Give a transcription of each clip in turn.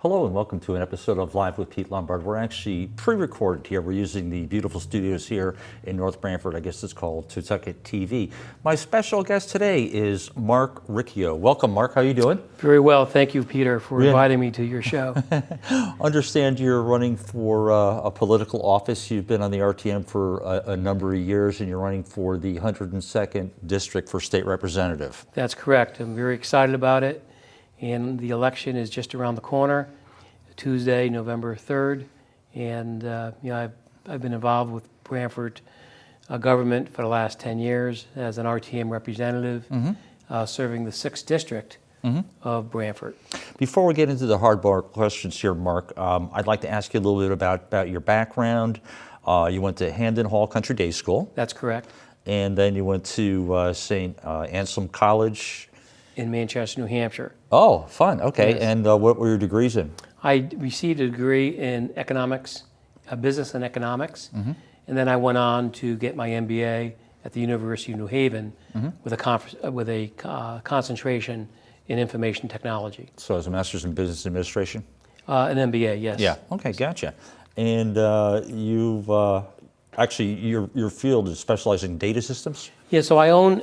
Hello and welcome to an episode of Live with Pete Lombard. We're actually pre-recorded here. We're using the beautiful studios here in North Brantford. I guess it's called Tutucket TV. My special guest today is Mark Riccio. Welcome, Mark. How are you doing? Very well. Thank you, Peter, for inviting me to your show. Understand you're running for a political office. You've been on the RTM for a number of years, and you're running for the 102nd District for State Representative. That's correct. I'm very excited about it. And the election is just around the corner, Tuesday, November 3rd. And I've been involved with Brantford government for the last 10 years as an RTM representative, serving the 6th District of Brantford. Before we get into the hardball questions here, Mark, I'd like to ask you a little bit about your background. You went to Hamden Hall Country Day School. That's correct. And then you went to St. Anselm College. In Manchester, New Hampshire. Oh, fun. Okay. Yes. And what were your degrees in? I received a degree in economics, business and economics, and then I went on to get my MBA at the University of New Haven with a concentration in information technology. So as a master's in business administration? An MBA, yes. Yeah. Okay, gotcha. And you've actually your field is specializing in data systems? Yeah, so I own,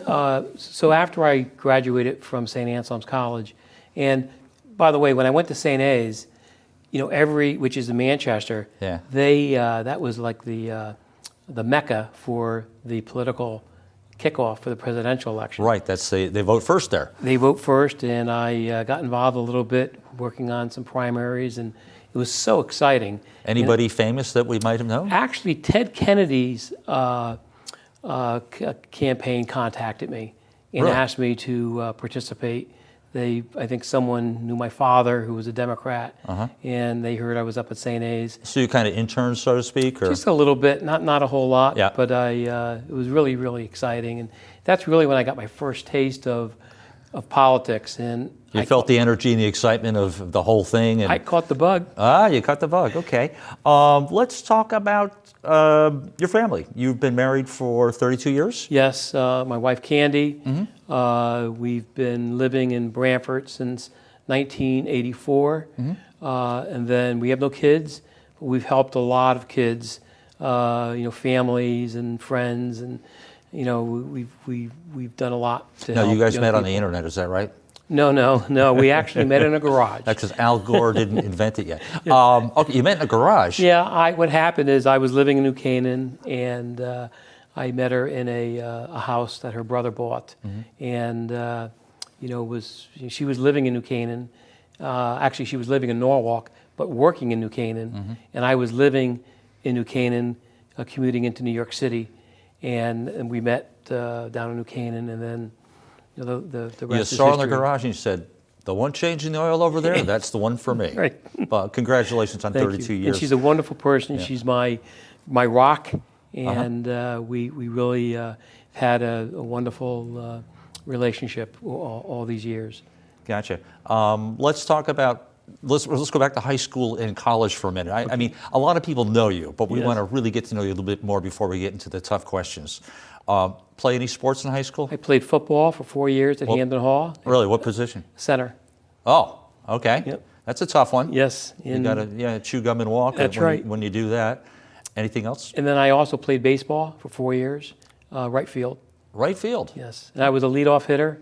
so after I graduated from St. Anselm's College, and by the way, when I went to St. A's, which is in Manchester, that was like the mecca for the political kickoff for the presidential election. Right, they vote first there. They vote first, and I got involved a little bit working on some primaries, and it was so exciting. Anybody famous that we might have known? Actually, Ted Kennedy's campaign contacted me and asked me to participate. I think someone knew my father, who was a Democrat, and they heard I was up at St. A's. So you kind of interned, so to speak? Or? Just a little bit, not a whole lot, yeah. But it was really, really exciting. And that's really when I got my first taste of politics. And you felt the energy and the excitement of the whole thing? And I caught the bug. Ah, you caught the bug, okay. Let's talk about your family. You've been married for 32 years? Yes, my wife Candy. We've been living in Brantford since 1984. And then we have no kids, but we've helped a lot of kids, families and friends, and we've done a lot to help. No, you guys met people. on the internet, is that right? No. We actually met in a garage. That's because Al Gore didn't invent it yet. Okay, you met in a garage. Yeah, what happened is I was living in New Canaan, and I met her in a house that her brother bought, and she was living in New Canaan. Actually, she was living in Norwalk, but working in New Canaan, and I was living in New Canaan, commuting into New York City, and we met down in New Canaan, and then. The rest you saw her in the garage and you said, the one changing the oil over there, that's the one for me. Right. Congratulations on 32 years. And she's a wonderful person. Yeah. She's my rock, and we really had a wonderful relationship all these years. Gotcha. Let's talk about, let's go back to high school and college for a minute. I mean, a lot of people know you, but we want to really get to know you a little bit more before we get into the tough questions. Play any sports in high school? I played football for 4 years at Hamden Hall. Really? What position? Center. Oh, okay. Yep. That's a tough one. Yes. You got to chew gum and walk. That's right. When you do that. Anything else? And then I also played baseball for 4 years, right field. Right field? Yes. And I was a leadoff hitter.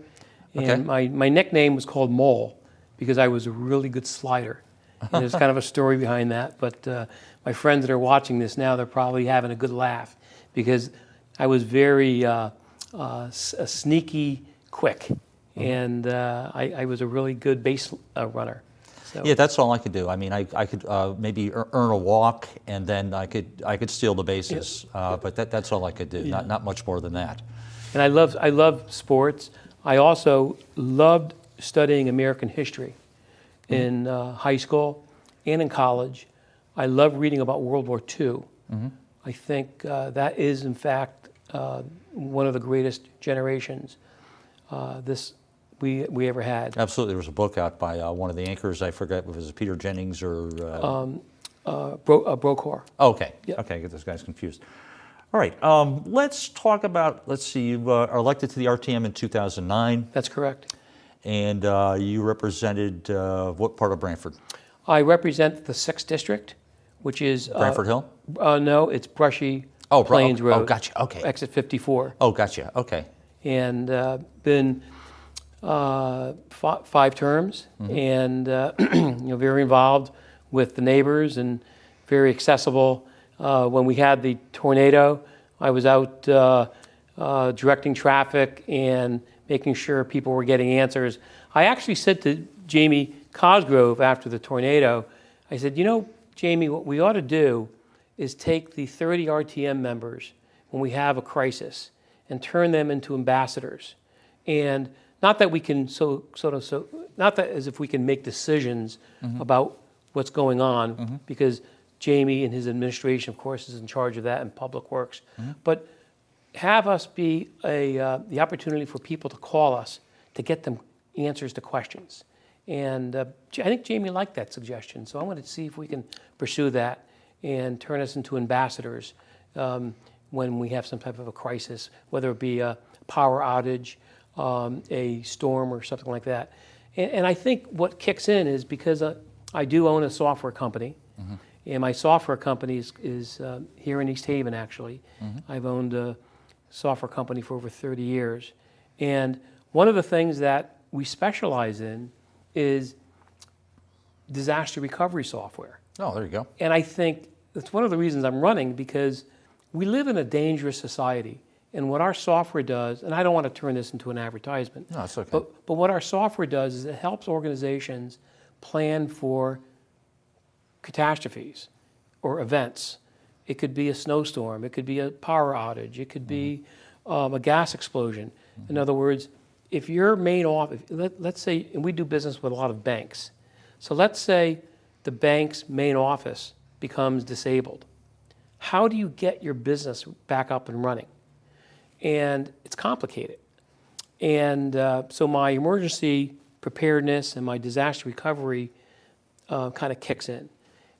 And okay. my nickname was called Mole because I was a really good slider. And there's kind of a story behind that. But my friends that are watching this now, they're probably having a good laugh because I was very sneaky quick, and I was a really good base runner. So. Yeah, that's all I could do. I mean, I could maybe earn a walk, and then I could steal the bases. But that's all I could do. Yeah. Not much more than that. And I love sports. I also loved studying American history in high school and in college. I love reading about World War II. I think that is, in fact, one of the greatest generations we ever had. Absolutely. There was a book out by one of the anchors. I forget if it was Peter Jennings or... Brokaw. Okay. Yep. Okay, I get those guys confused. All right. Let's talk about, let's see, you are elected to the RTM in 2009. That's correct. And you represented what part of Brantford? I represent the 6th District, which is... Brantford Hill? No, it's Brushy Oh, Plains Road. Oh, gotcha. Okay. Exit 54. Oh, gotcha. Okay. And been 5 terms, and very involved with the neighbors and very accessible. When we had the tornado, I was out directing traffic and making sure people were getting answers. I actually said to Jamie Cosgrove after the tornado, I said, Jamie, what we ought to do is take the 30 RTM members when we have a crisis and turn them into ambassadors. And not that we can not that as if we can make decisions about what's going on, because Jamie and his administration, of course, is in charge of that in Public Works. But have us be the opportunity for people to call us to get them answers to questions. And I think Jamie liked that suggestion, so I wanted to see if we can pursue that and turn us into ambassadors when we have some type of a crisis, whether it be a power outage, a storm, or something like that. And I think what kicks in is because I do own a software company, and my software company is here in East Haven, actually. I've owned a software company for over 30 years. And one of the things that we specialize in is disaster recovery software. Oh, there you go. And I think that's one of the reasons I'm running, because we live in a dangerous society. And what our software does, and I don't want to turn this into an advertisement. No, it's okay. But what our software does is it helps organizations plan for catastrophes or events. It could be a snowstorm. It could be a power outage. It could be a gas explosion. In other words, if your main office, let's say, and we do business with a lot of banks. So let's say the bank's main office becomes disabled. How do you get your business back up and running? And it's complicated. And so my emergency preparedness and my disaster recovery kind of kicks in.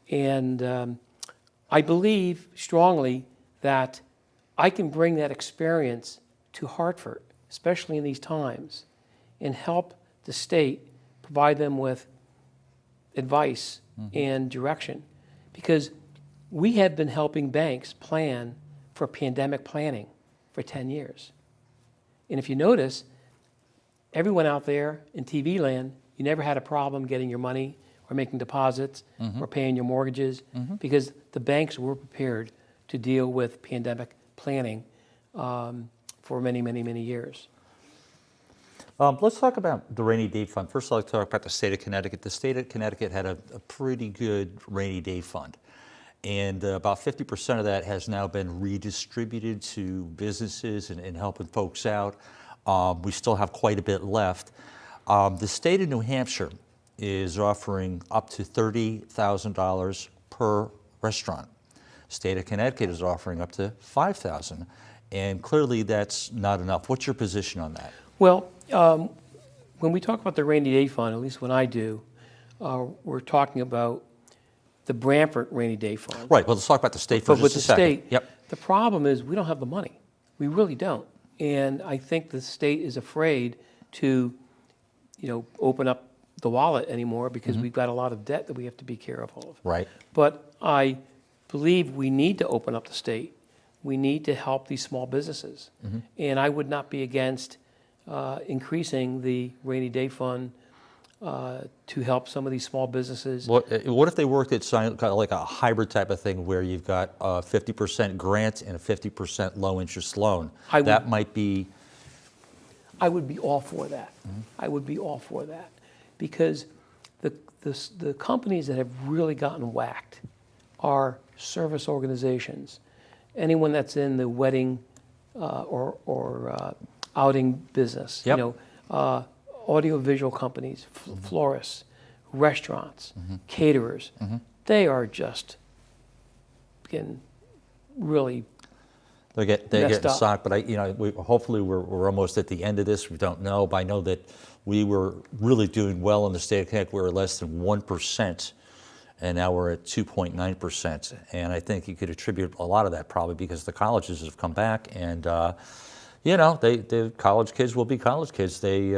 And I believe strongly that I can bring that experience to Hartford, especially in these times, and help the state provide them with advice and direction. Because we have been helping banks plan for pandemic planning for 10 years. And if you notice, everyone out there in TV land, you never had a problem getting your money or making deposits or paying your mortgages because the banks were prepared to deal with pandemic planning for many, many, many years. Let's talk about the rainy day fund. First, I'd like to talk about the state of Connecticut. The state of Connecticut had a pretty good rainy day fund. And about 50% of that has now been redistributed to businesses and helping folks out. We still have quite a bit left. The state of New Hampshire is offering up to $30,000 per restaurant. State of Connecticut is offering up to $5,000. And clearly that's not enough. What's your position on that? Well, when we talk about the rainy day fund, at least when I do, we're talking about the Brantford rainy day fund. Right. Well, let's talk about the state for just a second. But with the state, the problem is we don't have the money. We really don't. And I think the state is afraid to, open up the wallet anymore because we've got a lot of debt that we have to be careful of. Right. But I believe we need to open up the state. We need to help these small businesses. And I would not be against increasing the rainy day fund to help some of these small businesses. What if they worked at kind of like a hybrid type of thing where you've got a 50% grant and a 50% low interest loan? That might be... I would be all for that. I would be all for that. Because the companies that have really gotten whacked are service organizations. Anyone that's in the wedding or outing business, audiovisual companies, florists, restaurants, caterers, they are just getting really They're getting socked, but hopefully we're almost at the end of this. We don't know, but I know that we were really doing well in the state of Connecticut. We were less than 1%, and now we're at 2.9%. And I think you could attribute a lot of that probably because the colleges have come back, and the college kids will be college kids. They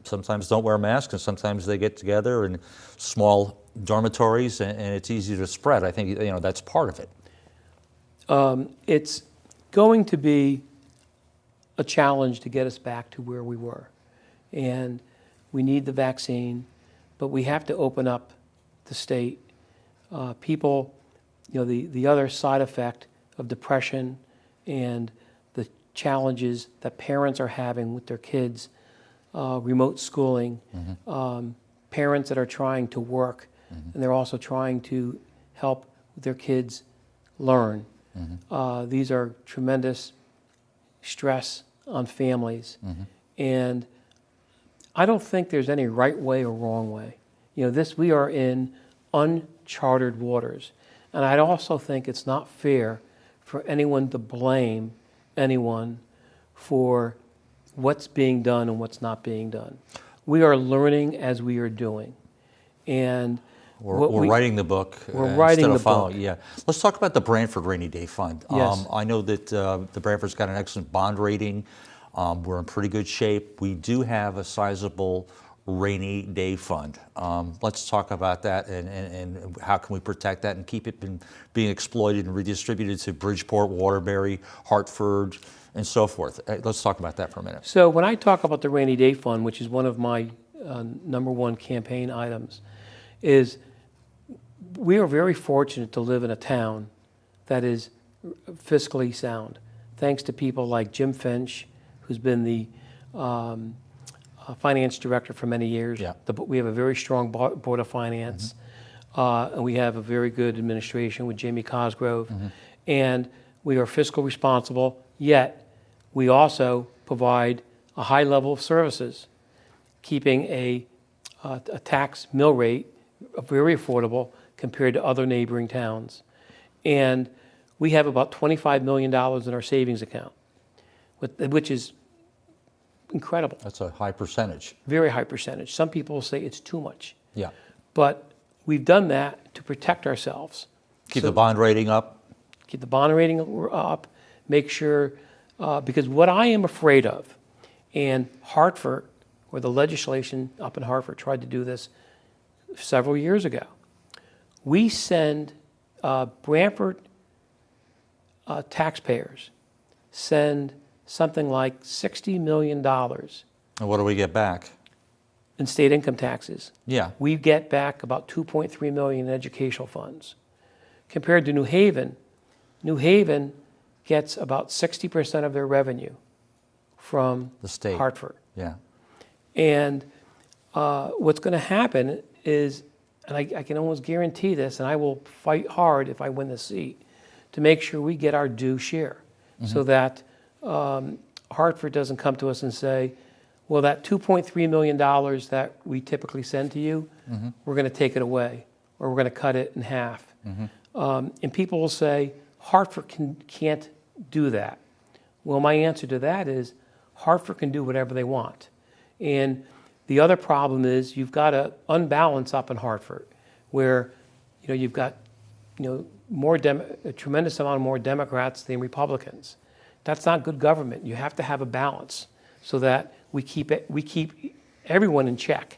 sometimes don't wear masks, and sometimes they get together in small dormitories, and it's easy to spread. I think that's part of it. It's going to be a challenge to get us back to where we were. And we need the vaccine, but we have to open up the state. People, the other side effect of depression and the challenges that parents are having with their kids, remote schooling, parents that are trying to work, and they're also trying to help their kids learn. These are tremendous stress on families. And I don't think there's any right way or wrong way. We are in uncharted waters. And I also think it's not fair for anyone to blame anyone for what's being done and what's not being done. We are learning as we are doing. And we're writing the book. We're writing the book. Yeah. Let's talk about the Brantford Rainy Day Fund. Yes. I know that the Brantford's got an excellent bond rating. We're in pretty good shape. We do have a sizable rainy day fund. Let's talk about that and how can we protect that and keep it from being exploited and redistributed to Bridgeport, Waterbury, Hartford, and so forth. Let's talk about that for a minute. So when I talk about the rainy day fund, which is one of my #1 campaign items, is we are very fortunate to live in a town that is fiscally sound, thanks to people like Jim Finch, who's been the finance director for many years. Yeah. We have a very strong board of finance, and we have a very good administration with Jamie Cosgrove, and we are fiscal responsible, yet we also provide a high level of services, keeping a tax mill rate very affordable compared to other neighboring towns. And we have about $25 million in our savings account, which is incredible. That's a high percentage. Very high percentage. Some people will say it's too much. Yeah. But we've done that to protect ourselves. Keep the bond rating up. Keep the bond rating up. Make sure, because what I am afraid of, and Hartford, or the legislation up in Hartford tried to do this several years ago. We send Brantford taxpayers send something like $60 million And what do we get back? in state income taxes. Yeah. We get back about $2.3 million in educational funds. Compared to New Haven gets about 60% of their revenue from The state. Hartford. Yeah. And what's going to happen is, and I can almost guarantee this, and I will fight hard if I win the seat, to make sure we get our due share, so that Hartford doesn't come to us and say, well, that $2.3 million that we typically send to you, we're going to take it away, or we're going to cut it in half. And people will say, Hartford can't do that. Well, my answer to that is, Hartford can do whatever they want. And the other problem is you've got an unbalance up in Hartford, where you've got a tremendous amount more Democrats than Republicans. That's not good government. You have to have a balance so that we keep everyone in check.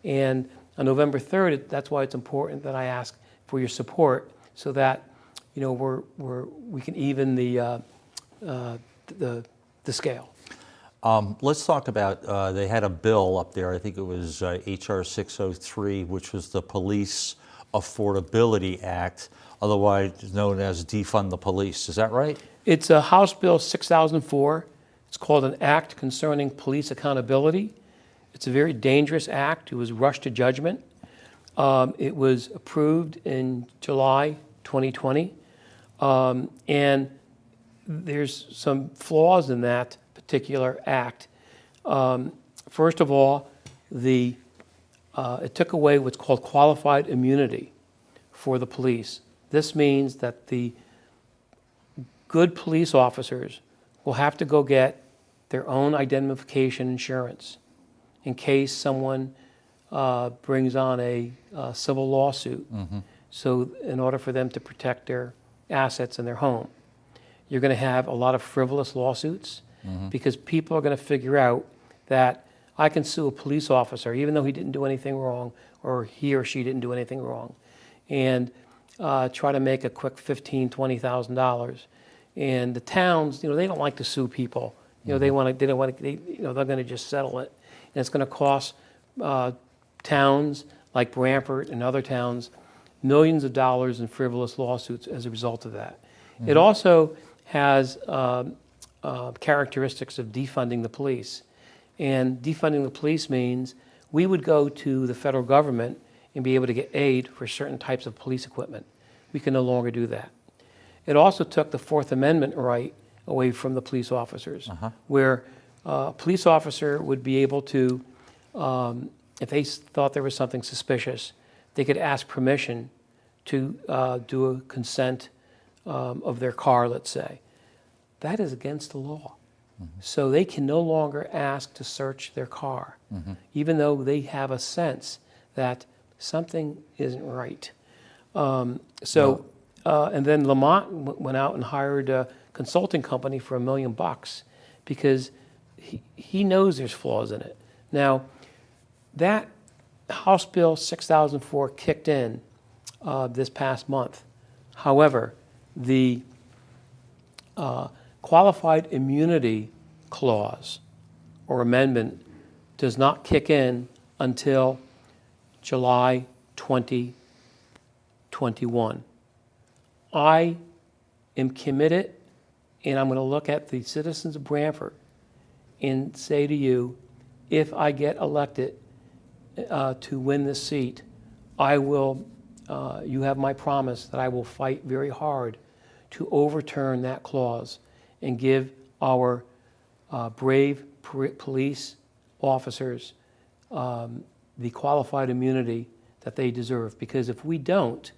And on November 3rd, that's why it's important that I ask for your support, so that we can even the scale. Let's talk about, they had a bill up there, I think it was HR 603, which was the Police Affordability Act, otherwise known as Defund the Police. Is that right? It's a House Bill 6004. It's called an Act Concerning Police Accountability. It's a very dangerous act. It was rushed to judgment. It was approved in July 2020. And there's some flaws in that particular act. First of all, it took away what's called qualified immunity for the police. This means that the good police officers will have to go get their own identification insurance in case someone brings on a civil lawsuit. So in order for them to protect their assets in their home. You're going to have a lot of frivolous lawsuits because people are going to figure out that I can sue a police officer, even though he didn't do anything wrong, or he or she didn't do anything wrong, and try to make a quick $15,000, $20,000. And the towns, they don't like to sue people. They don't want to. They're going to just settle it, and it's going to cost towns like Brantford and other towns millions of dollars in frivolous lawsuits as a result of that. It also has characteristics of defunding the police. And defunding the police means we would go to the federal government and be able to get aid for certain types of police equipment. We can no longer do that. It also took the Fourth Amendment right away from the police officers, where a police officer would be able to, if they thought there was something suspicious, they could ask permission to do a consent of their car, let's say. That is against the law. So they can no longer ask to search their car, even though they have a sense that something isn't right. And then Lamont went out and hired a consulting company for $1 million because he knows there's flaws in it. Now, that House Bill 6004 kicked in this past month. However, the qualified immunity clause or amendment does not kick in until July 2021. I am committed, and I'm going to look at the citizens of Brantford and say to you, if I get elected to win this seat, I will, you have my promise that I will fight very hard to overturn that clause and give our brave police officers the qualified immunity that they deserve. Because if we don't,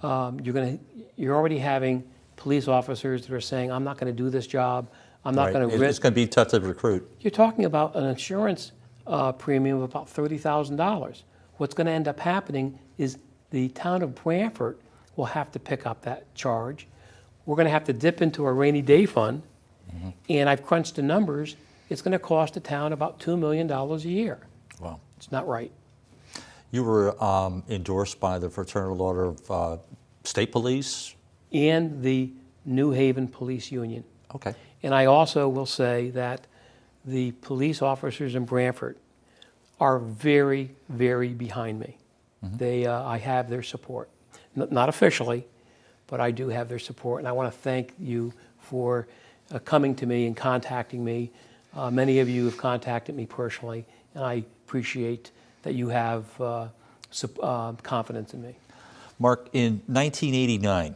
you're already having police officers that are saying, I'm not going to do this job. I'm not going to risk. It's going to be tough to recruit. You're talking about an insurance premium of about $30,000. What's going to end up happening is the town of Brantford will have to pick up that charge. We're going to have to dip into a rainy day fund, and I've crunched the numbers. It's going to cost the town about $2 million a year. Wow. It's not right. You were endorsed by the Fraternal Order of State Police? And the New Haven Police Union. Okay. And I also will say that the police officers in Brantford are very, very behind me. I have their support. Not officially, but I do have their support. And I want to thank you for coming to me and contacting me. Many of you have contacted me personally, and I appreciate that you have confidence in me. Mark, in 1989,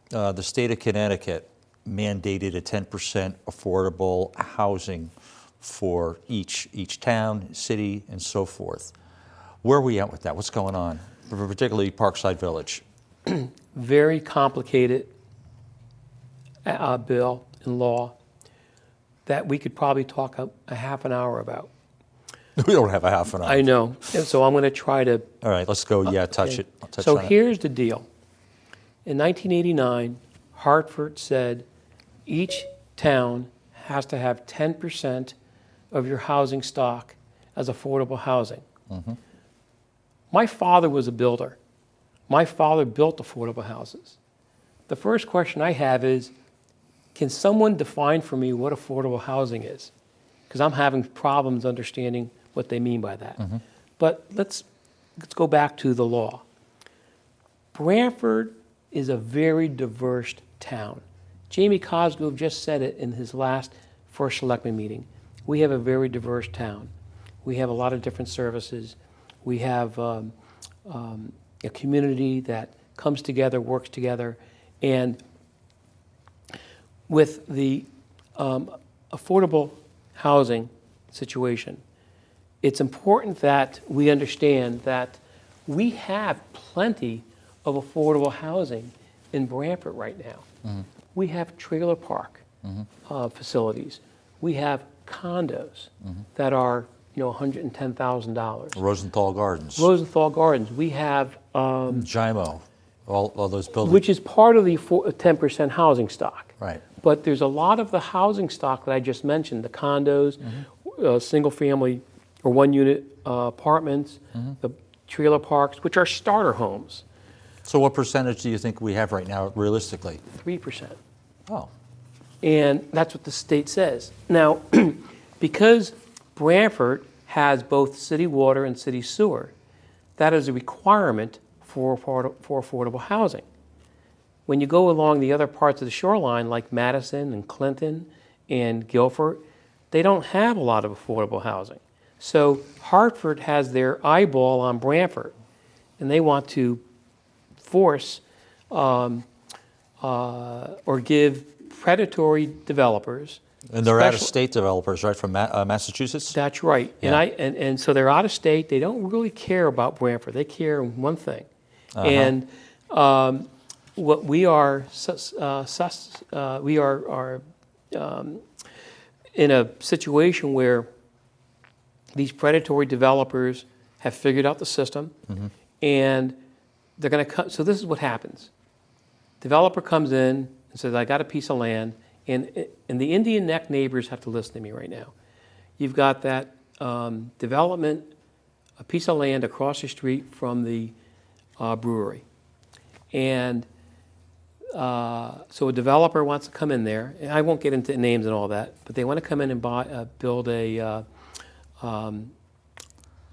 the state of Connecticut mandated a 10% affordable housing for each town, city, and so forth. Where are we at with that? What's going on, particularly Parkside Village? Very complicated bill and law that we could probably talk a half an hour about. We don't have a half an hour. I know, and so I'm going to try to. All right, let's go. Yeah, touch it. So here's the deal. In 1989, Hartford said each town has to have 10% of your housing stock as affordable housing. My father was a builder. My father built affordable houses. The first question I have is, can someone define for me what affordable housing is? Because I'm having problems understanding what they mean by that. But let's go back to the law. Brantford is a very diverse town. Jamie Cosgrove just said it in his first selectman meeting. We have a very diverse town. We have a lot of different services. We have a community that comes together, works together, and with the affordable housing situation, it's important that we understand that we have plenty of affordable housing in Brantford right now. We have trailer park facilities. We have condos that are $110,000. Rosenthal Gardens. Rosenthal Gardens. We have JIMO, all those buildings. which is part of the 10% housing stock. Right. But there's a lot of the housing stock that I just mentioned, the condos, single-family or one-unit apartments, the trailer parks, which are starter homes. So what percentage do you think we have right now, realistically? 3%. Oh. And that's what the state says. Now, because Brantford has both city water and city sewer, that is a requirement for affordable housing. When you go along the other parts of the shoreline, like Madison and Clinton and Guilford, they don't have a lot of affordable housing. So Hartford has their eyeball on Brantford, and they want to force or give predatory developers. And they're out-of-state developers, right, from Massachusetts? That's right. Yeah. And so they're out of state. They don't really care about Brantford. They care in one thing. And what we are in a situation where these predatory developers have figured out the system, and they're going to come. So this is what happens: developer comes in and says, "I got a piece of land," and the Indian Neck neighbors have to listen to me right now. You've got that development, a piece of land across the street from the brewery, and so a developer wants to come in there, and I won't get into names and all that, but they want to come in and build an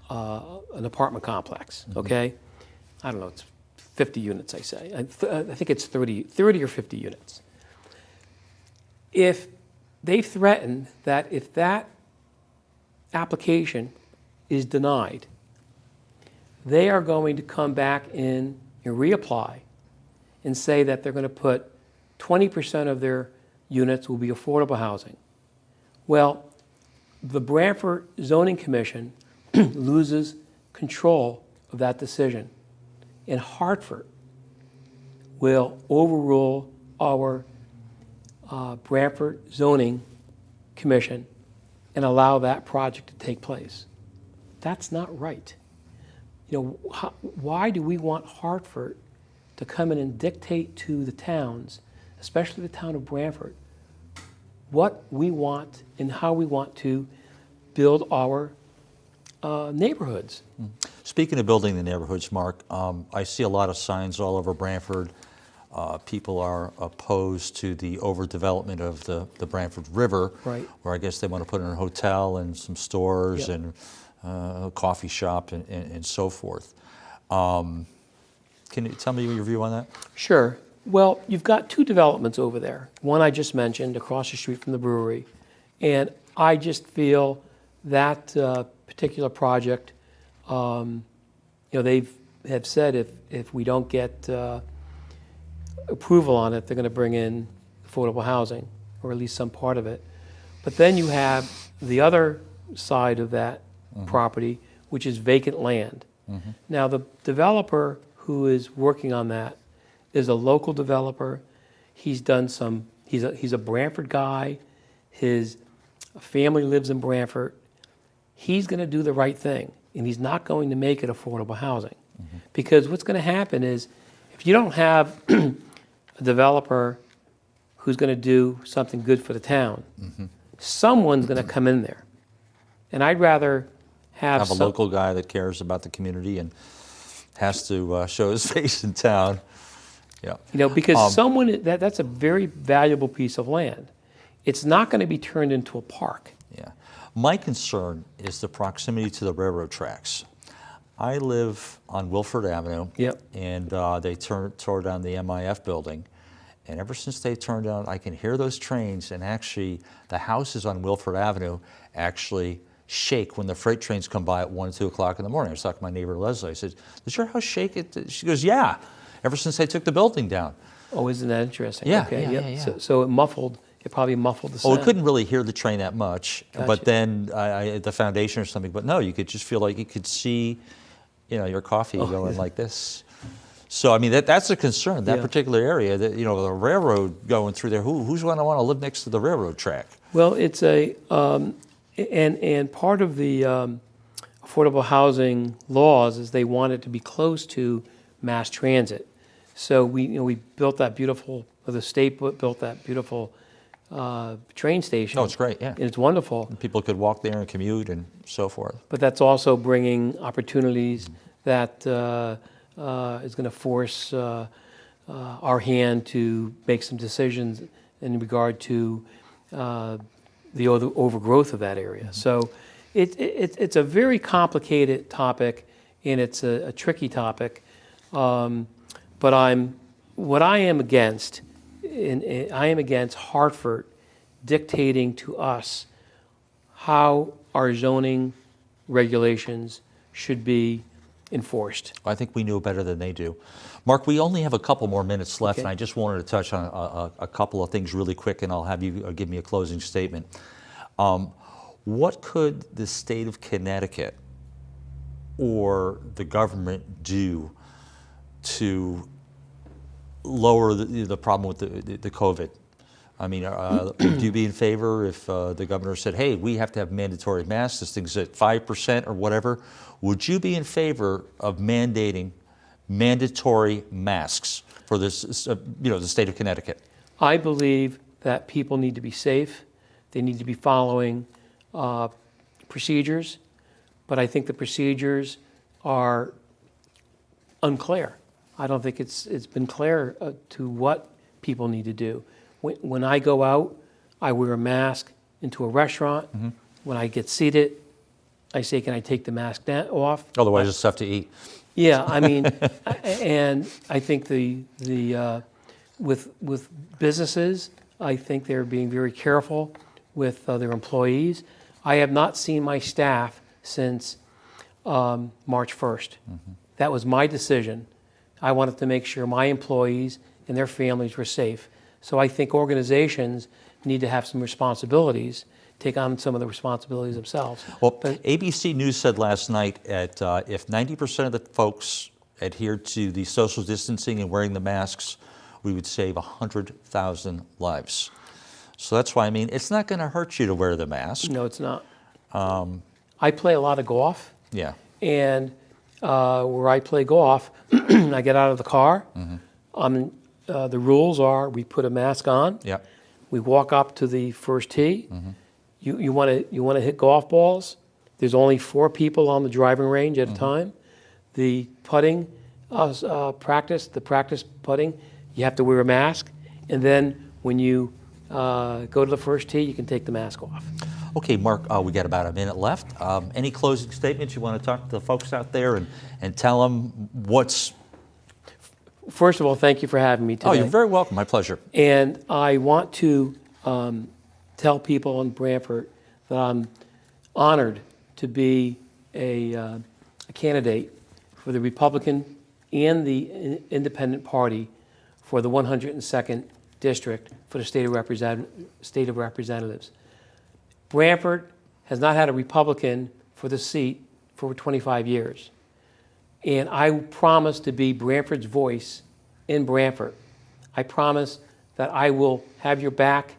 apartment complex, okay? I don't know, it's 50 units, I say. I think it's 30 or 50 units. If they threaten that if that application is denied, they are going to come back in and reapply and say that they're going to put 20% of their units will be affordable housing. Well, the Brantford Zoning Commission loses control of that decision, and Hartford will overrule our Brantford Zoning Commission and allow that project to take place. That's not right. You know, why do we want Hartford to come in and dictate to the towns, especially the town of Brantford, what we want and how we want to build our neighborhoods? Speaking of building the neighborhoods, Mark, I see a lot of signs all over Brantford. People are opposed to the overdevelopment of the Brantford River, Right. where I guess they want to put in a hotel and some stores Yep. and a coffee shop and so forth. Can you tell me your view on that? Sure. Well, you've got two developments over there. One I just mentioned across the street from the brewery. And I just feel that particular project, they have said if we don't get approval on it, they're going to bring in affordable housing, or at least some part of it. But then you have the other side of that property, which is vacant land. Now, the developer who is working on that is a local developer. He's done some, he's a Brantford guy. His family lives in Brantford. He's going to do the right thing, and he's not going to make it affordable housing. Because what's going to happen is, if you don't have a developer who's going to do something good for the town, someone's going to come in there. And I'd rather have A local guy that cares about the community and has to show his face in town. Yeah. Because that's a very valuable piece of land. It's not going to be turned into a park. Yeah. My concern is the proximity to the railroad tracks. I live on Wilford Avenue, Yep. and they tore down the MIF building. And ever since they turned down, I can hear those trains, and actually the houses on Wilford Avenue actually shake when the freight trains come by at 1 or 2 o'clock in the morning. I was talking to my neighbor Leslie. I said, "Does your house shake?" She goes, "Yeah, ever since they took the building down." Oh, isn't that interesting? Yeah, okay, yeah, yep. yeah. So it probably muffled the sound. Oh, we couldn't really hear the train that much, Gotcha. but then the foundation or something. But no, you could just feel like you could see, your coffee going like this. So I mean, that's a concern. That particular area, that the railroad going through there. Who's going to want to live next to the railroad track? Well, it's a and part of the affordable housing laws is they want it to be close to mass transit. So we built that beautiful, or the state built that beautiful train station. Oh, it's great, yeah. And it's wonderful. And people could walk there and commute and so forth. But that's also bringing opportunities that is going to force our hand to make some decisions in regard to the overgrowth of that area. So it's a very complicated topic, and it's a tricky topic. But what I am against, I am against Hartford dictating to us how our zoning regulations should be enforced. I think we know better than they do. Mark, we only have a couple more minutes left, Okay. and I just wanted to touch on a couple of things really quick, and I'll have you give me a closing statement. What could the state of Connecticut or the government do to lower the problem with the COVID? I mean, would you be in favor if the governor said, hey, we have to have mandatory masks, this thing's at 5% or whatever? Would you be in favor of mandating mandatory masks for this, the state of Connecticut? I believe that people need to be safe. They need to be following procedures, but I think the procedures are unclear. I don't think it's been clear to what people need to do. When I go out, I wear a mask into a restaurant. Mm-hmm. When I get seated, I say, can I take the mask off? Otherwise, it's tough to eat. Yeah, I mean, and I think with businesses, I think they're being very careful with their employees. I have not seen my staff since March 1st. Mm-hmm. That was my decision. I wanted to make sure my employees and their families were safe. So I think organizations need to have some responsibilities, take on some of the responsibilities themselves. Well, ABC News said last night that if 90% of the folks adhered to the social distancing and wearing the masks, we would save 100,000 lives. So that's why, I mean, it's not going to hurt you to wear the mask. No, it's not. I play a lot of golf. Yeah. And where I play golf, I get out of the car. Mm-hmm. The rules are we put a mask on. Yep. We walk up to the first tee. Mm-hmm. You want to hit golf balls. There's only 4 people on the driving range at a time. The putting practice putting, you have to wear a mask. And then when you go to the first tee, you can take the mask off. Okay, Mark, we got about a minute left. Any closing statements you want to talk to the folks out there and tell them what's... First of all, thank you for having me today. Oh, you're very welcome. My pleasure. And I want to tell people in Brantford that I'm honored to be a candidate for the Republican and the Independent Party for the 102nd District for the State of Representatives. Brantford has not had a Republican for the seat for over 25 years. And I promise to be Brantford's voice in Brantford. I promise that I will have your back,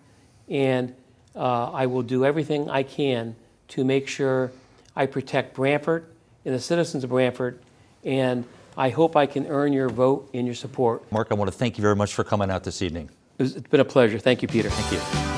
and I will do everything I can to make sure I protect Brantford and the citizens of Brantford, and I hope I can earn your vote and your support. Mark, I want to thank you very much for coming out this evening. It's been a pleasure. Thank you, Peter. Thank you.